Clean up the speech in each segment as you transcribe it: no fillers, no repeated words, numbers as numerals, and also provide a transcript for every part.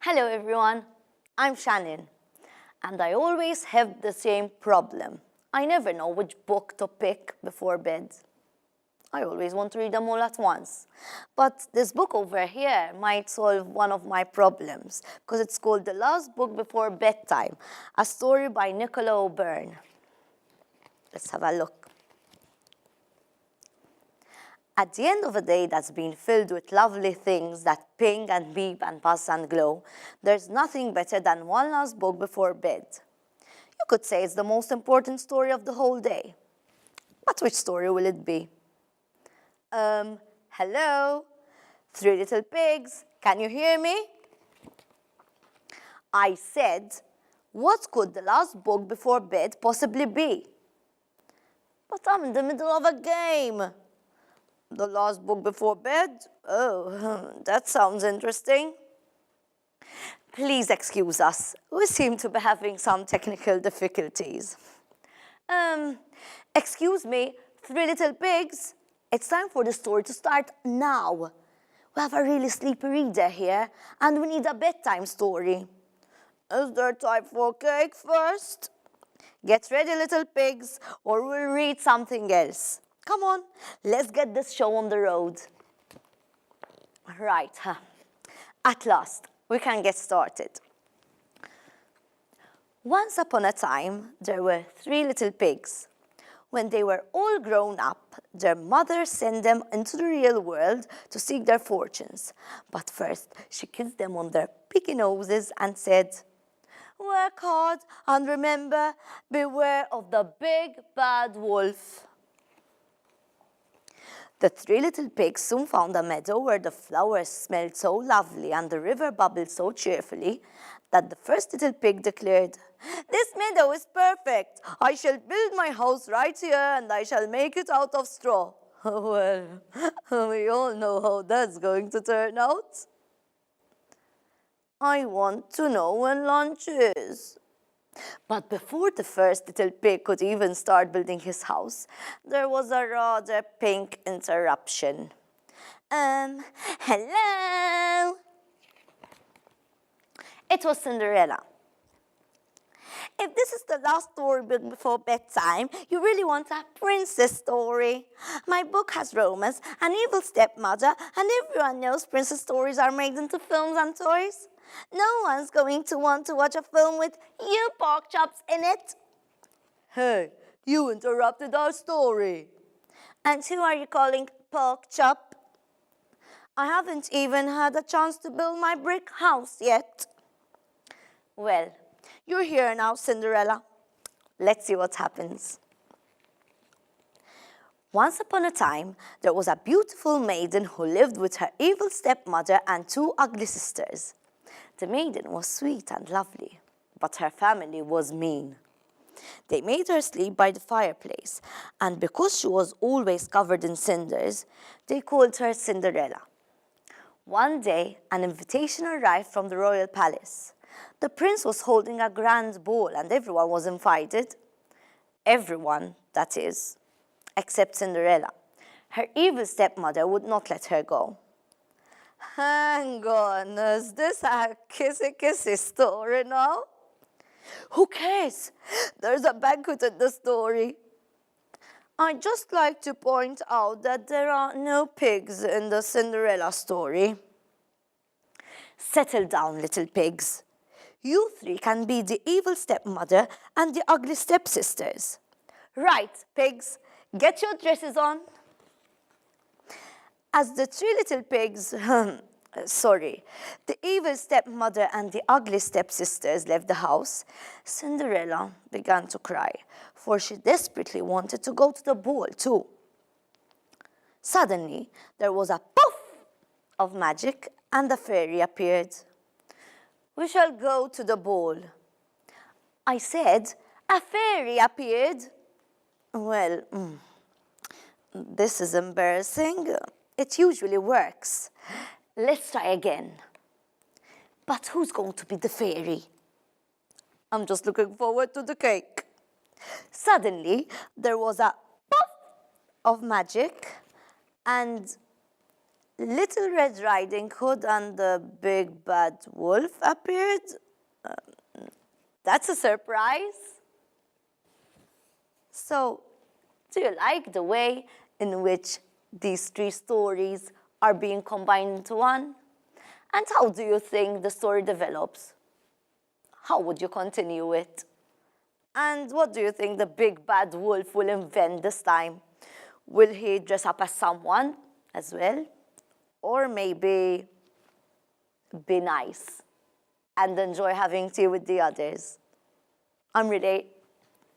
Hello everyone, I'm Shanon, and I always have the same problem. I never know which book to pick before bed. I always want to read them all at once. But this book over here might solve one of my problems, because it's called The Last Book Before Bedtime, a story by Nicola. Let's have a look. At the end of a day that's been filled with lovely things that ping and beep and buzz and glow, there's nothing better than one last book before bed. You could say it's the most important story of the whole day. But which story will it be? Hello? Three little pigs, can you hear me? I said, what could the last book before bed possibly be? But I'm in the middle of a game. The last book before bed? Oh, that sounds interesting. Please excuse us. We seem to be having some technical difficulties. Excuse me, Three Little Pigs. It's time for the story to start now. We have a really sleepy reader here, and we need a bedtime story. Is there time for cake first? Get ready, little pigs, or we'll read something else. Come on, let's get this show on the road. Right, at last, we can get started. Once upon a time, there were three little pigs. When they were all grown up, their mother sent them into the real world to seek their fortunes. But first, she kissed them on their piggy noses and said, "Work hard and remember, beware of the big bad wolf." The three little pigs soon found a meadow where the flowers smelled so lovely and the river bubbled so cheerfully that the first little pig declared, "This meadow is perfect. I shall build my house right here and I shall make it out of straw." Well, we all know how that's going to turn out. I want to know when lunch is. But before the first little pig could even start building his house, there was a rather pink interruption. Hello? It was Cinderella. If this is the last story before bedtime, you really want a princess story. My book has romance, an evil stepmother, and everyone knows princess stories are made into films and toys. No one's going to want to watch a film with you pork chops in it. Hey, you interrupted our story. And who are you calling pork chop? I haven't even had a chance to build my brick house yet. Well, you're here now, Cinderella. Let's see what happens. Once upon a time, there was a beautiful maiden who lived with her evil stepmother and two ugly sisters. The maiden was sweet and lovely, but her family was mean. They made her sleep by the fireplace, and because she was always covered in cinders, they called her Cinderella. One day, an invitation arrived from the royal palace. The prince was holding a grand ball, and everyone was invited. Everyone, that is, except Cinderella. Her evil stepmother would not let her go. Hang on, is this a kissy-kissy story now? Who cares? There's a banquet in the story. I'd just like to point out that there are no pigs in the Cinderella story. Settle down, little pigs. You three can be the evil stepmother and the ugly stepsisters. Right, pigs, get your dresses on. As the three little pigs, the evil stepmother and the ugly stepsisters left the house, Cinderella began to cry, for she desperately wanted to go to the ball too. Suddenly, there was a poof of magic and a fairy appeared. "We shall go to the ball." I said, "A fairy appeared." Well, this is embarrassing. It usually works. Let's try again. But who's going to be the fairy? I'm just looking forward to the cake. Suddenly, there was a poof of magic and Little Red Riding Hood and the Big Bad Wolf appeared? That's a surprise. So, do you like the way in which these three stories are being combined into one? And how do you think the story develops? How would you continue it? And what do you think the big bad wolf will invent this time? Will he dress up as someone as well? Or maybe be nice and enjoy having tea with the others? I'm really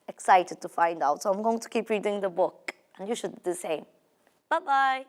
excited to find out, so I'm going to keep reading the book, and you should do the same. Bye-bye.